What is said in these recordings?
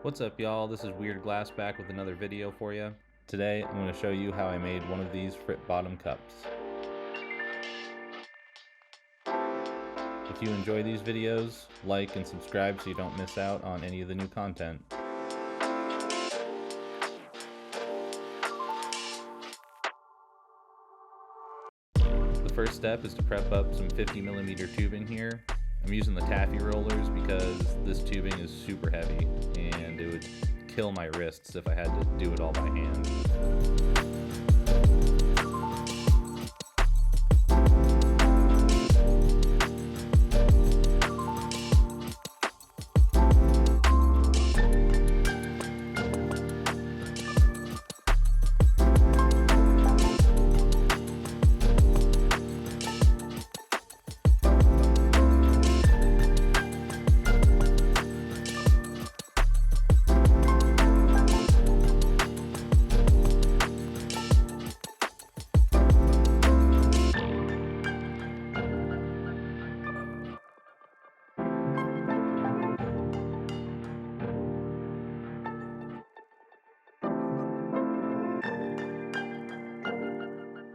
What's up, y'all? This is Weird Glass back with another video for you. Today I'm going to show you how I made one of these frit bottom cups. If you enjoy these videos, like and subscribe so you don't miss out on any of the new content. The first step is to prep up some 50mm tubing here. I'm using the taffy rollers because this tubing is super heavy and it would kill my wrists if I had to do it all by hand.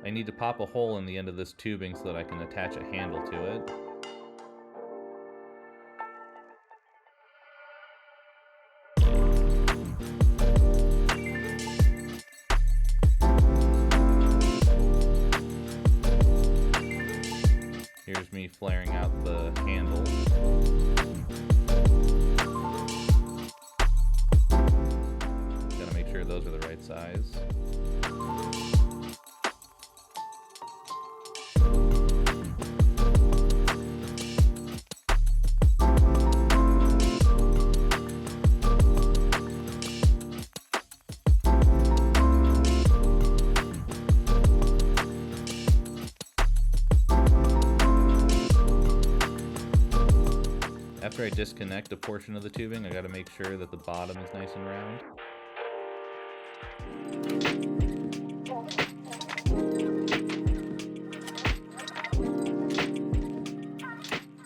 I need to pop a hole in the end of this tubing so that I can attach a handle to it. Here's me flaring out the handle. Gotta make sure those are the right size. After I disconnect a portion of the tubing, I gotta make sure that the bottom is nice and round.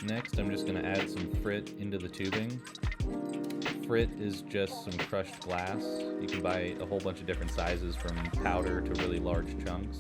Next, I'm just gonna add some frit into the tubing. Frit is just some crushed glass. You can buy a whole bunch of different sizes from powder to really large chunks.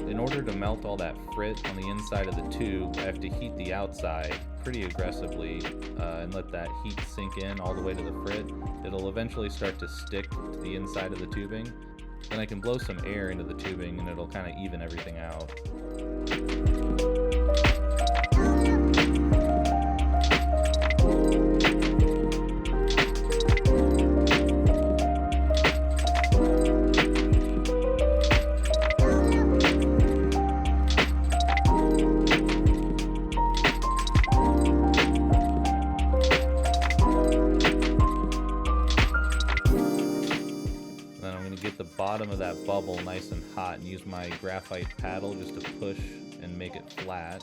In order to melt all that frit on the inside of the tube, I have to heat the outside pretty aggressively and let that heat sink in all the way to the frit. It'll eventually start to stick to the inside of the tubing. Then I can blow some air into the tubing and it'll kind of even everything out. Get the bottom of that bubble nice and hot and use my graphite paddle just to push and make it flat.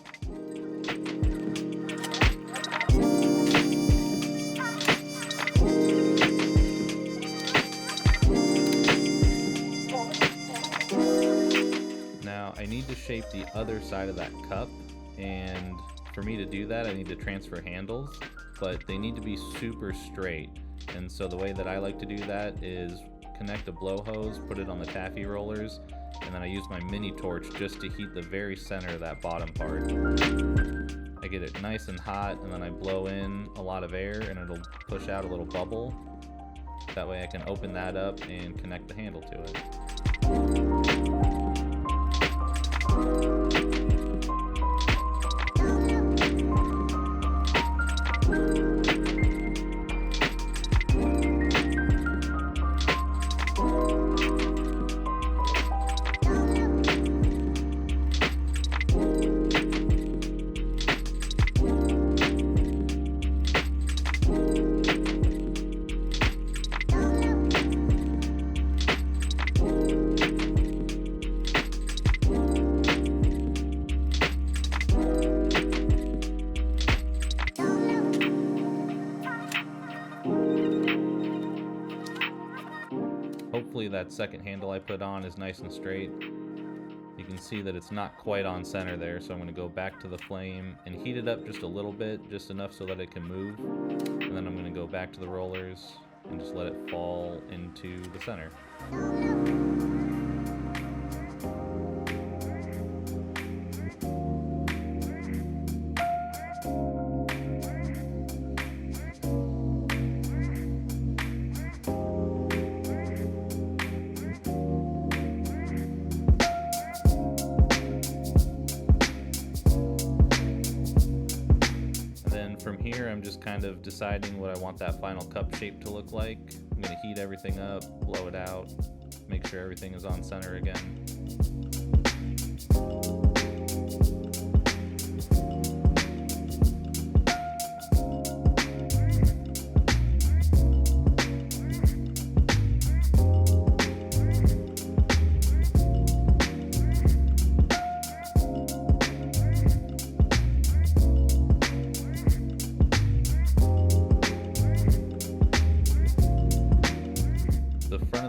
Now I need to shape the other side of that cup, and for me to do that I need to transfer handles, but they need to be super straight. And so the way that I like to do that is connect a blow hose, put it on the taffy rollers, and then I use my mini torch just to heat the very center of that bottom part. I get it nice and hot, and then I blow in a lot of air and it'll push out a little bubble. That way I can open that up and connect the handle to it. that second handle I put on is nice and straight. You can see that it's not quite on center there, so I'm going to go back to the flame and heat it up just a little bit, just enough so that it can move. And then I'm going to go back to the rollers and just let it fall into the center. From here, I'm just kind of deciding what I want that final cup shape to look like. I'm going to heat everything up, blow it out, make sure everything is on center again.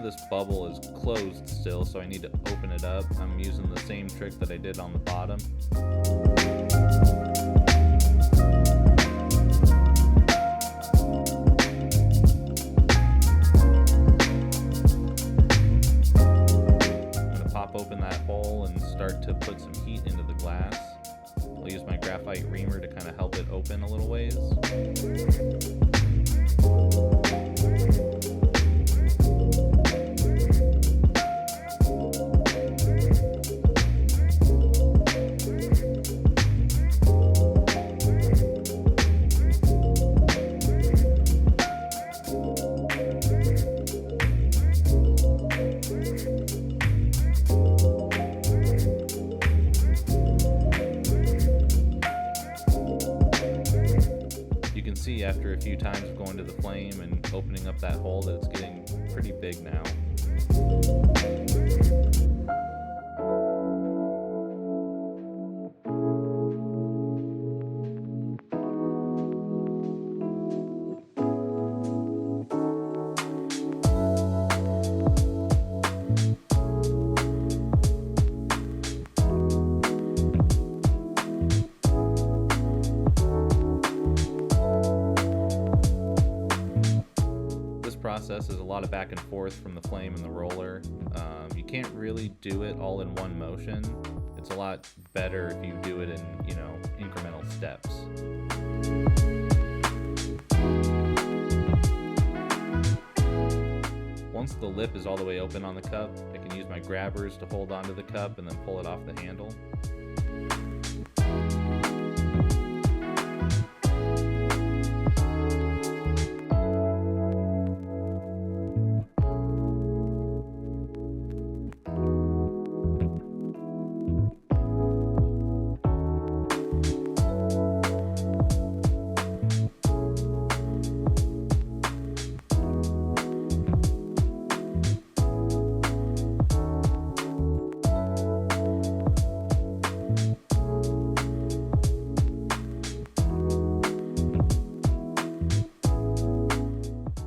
This bubble is closed still, so I need to open it up. I'm using the same trick that I did on the bottom. I'm going to pop open that hole and start to put some heat into the glass. I'll use my graphite reamer to kind of help it open a little ways. See after a few times of going to the flame and opening up that hole that it's getting pretty big now. Process is a lot of back and forth from the flame and the roller. You can't really do it all in one motion. It's a lot better if you do it in, incremental steps. Once the lip is all the way open on the cup, I can use my grabbers to hold onto the cup and then pull it off the handle.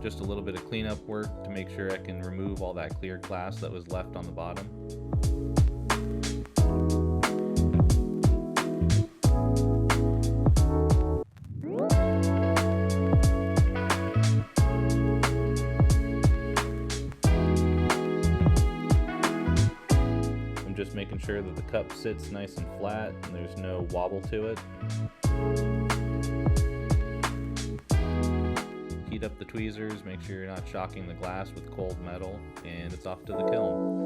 Just a little bit of cleanup work to make sure I can remove all that clear glass that was left on the bottom. I'm just making sure that the cup sits nice and flat and there's no wobble to it. Heat up the tweezers, make sure you're not shocking the glass with cold metal, and it's off to the kiln.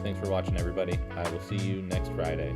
Thanks for watching, everybody. I will see you next Friday.